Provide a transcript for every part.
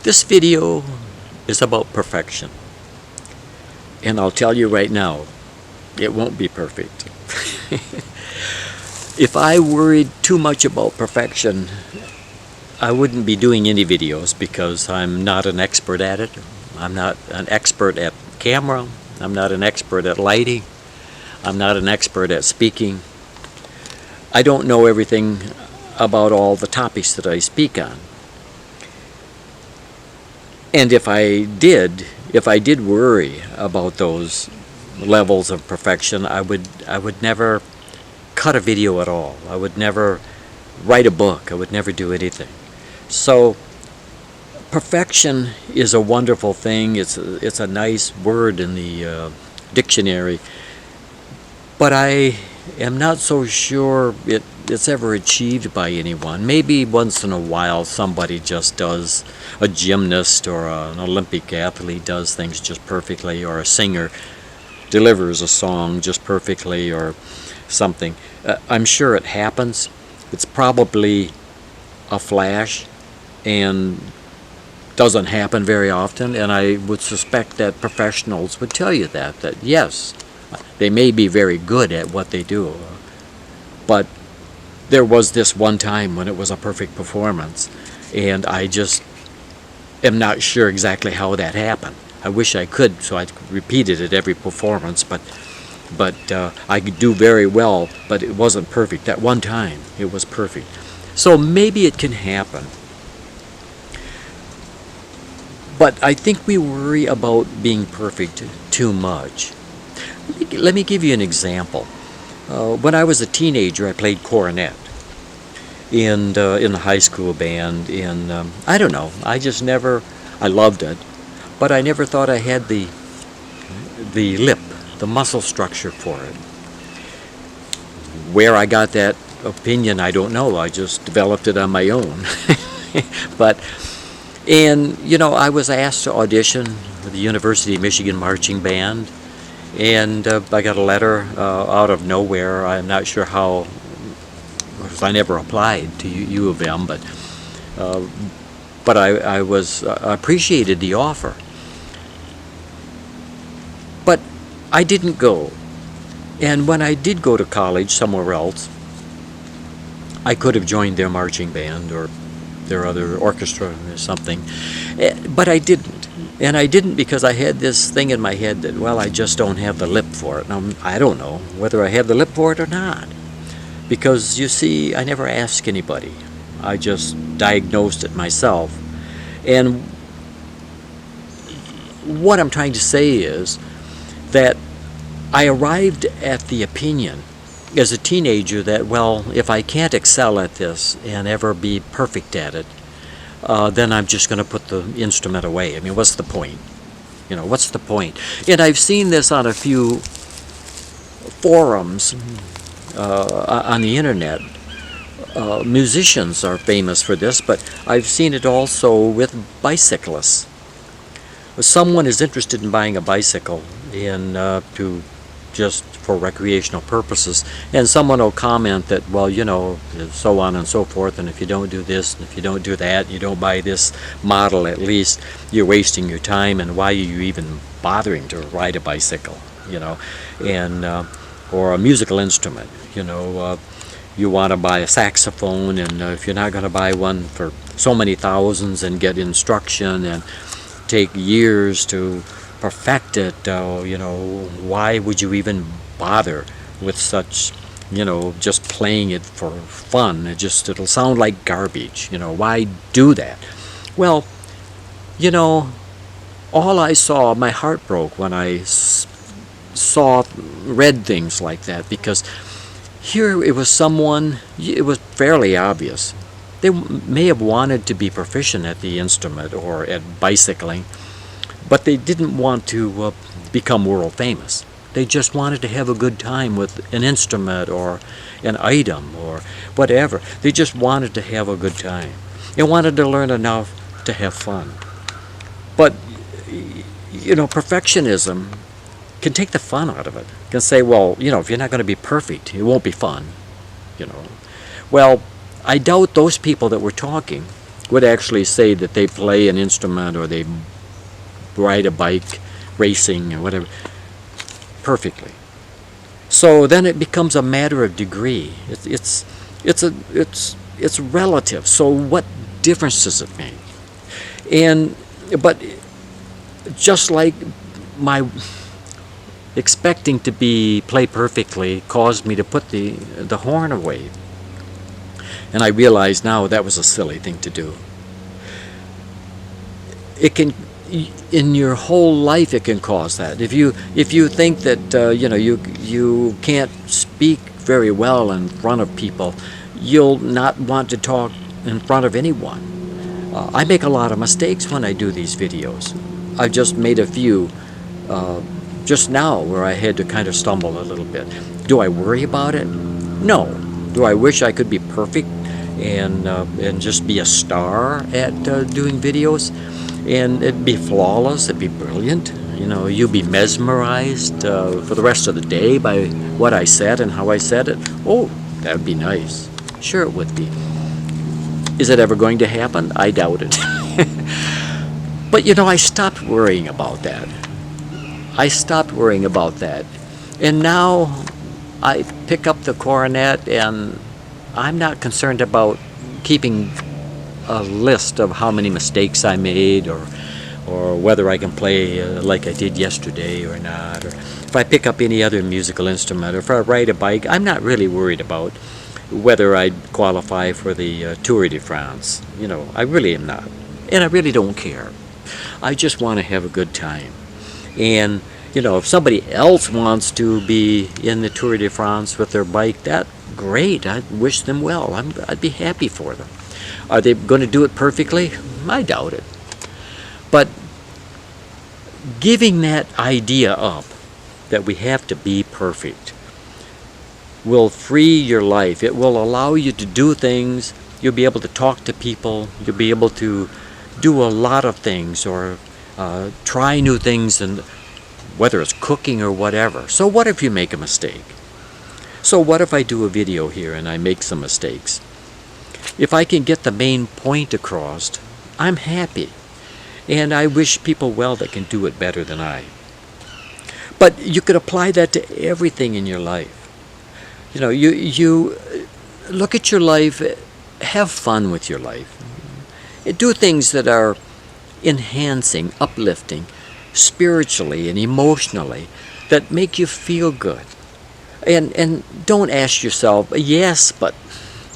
This video is about perfection. And I'll tell you right now, it won't be perfect. If I worried too much about perfection, I wouldn't be doing any videos because I'm not an expert at it. I'm not an expert at camera. I'm not an expert at lighting. I'm not an expert at speaking. I don't know everything about all the topics that I speak on. And if I did worry about those levels of perfection, I would never cut a video at all. I would never write a book. I would never do anything. So perfection is a wonderful thing. It's a nice word in the dictionary, but I am not so sure it's ever achieved by anyone. Maybe once in a while somebody just does, a gymnast or an Olympic athlete does things just perfectly, or a singer delivers a song just perfectly or something. I'm sure it happens. It's probably a flash and doesn't happen very often, and I would suspect that professionals would tell you that yes, they may be very good at what they do, but there was this one time when it was a perfect performance, and I just am not sure exactly how that happened. I wish I could, so I could repeat it at every performance, but I could do very well, but it wasn't perfect. That one time, it was perfect. So maybe it can happen. But I think we worry about being perfect too much. Let me give you an example. When I was a teenager, I played cornet in the high school band, and I don't know, I loved it, but I never thought I had the muscle structure for it. Where I got that opinion, I don't know. I just developed it on my own. I was asked to audition for the University of Michigan Marching Band, and I got a letter out of nowhere. I'm not sure how, because I never applied to U of M, but I appreciated the offer. But I didn't go. And when I did go to college somewhere else, I could have joined their marching band or their other orchestra or something, but I didn't. And I didn't because I had this thing in my head that, well, I just don't have the lip for it. Now, I don't know whether I have the lip for it or not, because, you see, I never asked anybody. I just diagnosed it myself. And what I'm trying to say is that I arrived at the opinion as a teenager that, well, if I can't excel at this and ever be perfect at it, then I'm just going to put the instrument away. I mean, what's the point? What's the point? And I've seen this on a few forums on the internet. Musicians are famous for this, but I've seen it also with bicyclists. Someone is interested in buying a bicycle just for recreational purposes, and someone will comment that, well, so on and so forth, and if you don't do this, and if you don't do that, you don't buy this model, at least you're wasting your time, and why are you even bothering to ride a bicycle, and or a musical instrument, you want to buy a saxophone, and if you're not going to buy one for so many thousands and get instruction and take years to perfect it, why would you even bother with such, just playing it for fun? It'll sound like garbage, why do that? Well, all I saw, my heart broke when I read things like that, because here it was it was fairly obvious. They may have wanted to be proficient at the instrument or at bicycling, but they didn't want to become world famous. They just wanted to have a good time with an instrument or an item or whatever. They just wanted to have a good time. They wanted to learn enough to have fun. But, perfectionism can take the fun out of it. Can say, well, if you're not going to be perfect, it won't be fun. Well, I doubt those people that were talking would actually say that they play an instrument or they ride a bike, racing or whatever, perfectly. So then it becomes a matter of degree. It's relative. So what difference does it make? But just like my expecting to play perfectly caused me to put the horn away, and I realize now that was a silly thing to do. It can, in your whole life, it can cause that. If you think that you can't speak very well in front of people, you'll not want to talk in front of anyone. I make a lot of mistakes when I do these videos. I've just made a few just now where I had to kind of stumble a little bit. Do I worry about it? No. Do I wish I could be perfect and just be a star at doing videos? And it'd be flawless, it'd be brilliant. You'd be mesmerized for the rest of the day by what I said and how I said it. Oh, that would be nice. Sure it would be. Is it ever going to happen? I doubt it. But I stopped worrying about that. And now I pick up the cornet and I'm not concerned about keeping a list of how many mistakes I made or whether I can play like I did yesterday or not, or if I pick up any other musical instrument, or if I ride a bike. I'm not really worried about whether I'd qualify for the Tour de France. I really am not, and I really don't care. I just want to have a good time. And if somebody else wants to be in the Tour de France with their bike, that's great. I wish them well. I'd be happy for them. Are they going to do it perfectly? I doubt it. But giving that idea up, that we have to be perfect, will free your life. It will allow you to do things. You'll be able to talk to people. You'll be able to do a lot of things, or try new things, and whether it's cooking or whatever. So what if you make a mistake? So what if I do a video here and I make some mistakes? If I can get the main point across, I'm happy. And I wish people well that can do it better than I. But you could apply that to everything in your life. You look at your life, have fun with your life. Do things that are enhancing, uplifting, spiritually and emotionally, that make you feel good. And don't ask yourself, yes, but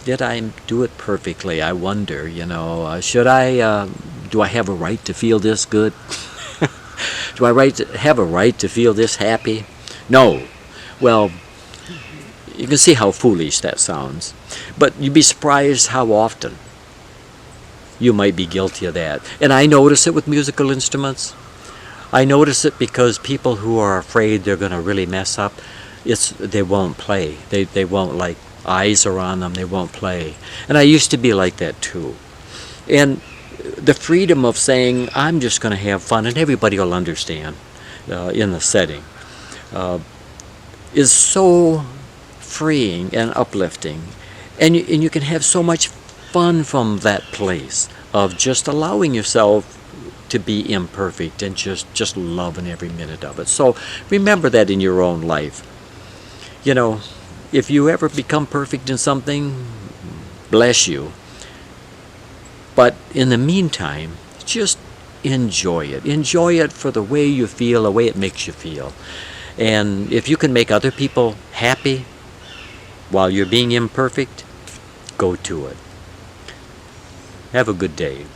did I do it perfectly? I wonder, should I, do I have a right to feel this good? Do I have a right to feel this happy? No. Well, you can see how foolish that sounds. But you'd be surprised how often you might be guilty of that. And I notice it with musical instruments. I notice it because people who are afraid they're going to really mess up, they won't play. They won't, like, eyes are on them, they won't play. And I used to be like that too. And the freedom of saying, I'm just going to have fun and everybody will understand in the setting, is so freeing and uplifting. And you can have so much fun from that place of just allowing yourself to be imperfect and just loving every minute of it. So remember that in your own life. If you ever become perfect in something, bless you. But in the meantime, just enjoy it. Enjoy it for the way you feel, the way it makes you feel. And if you can make other people happy while you're being imperfect, go to it. Have a good day.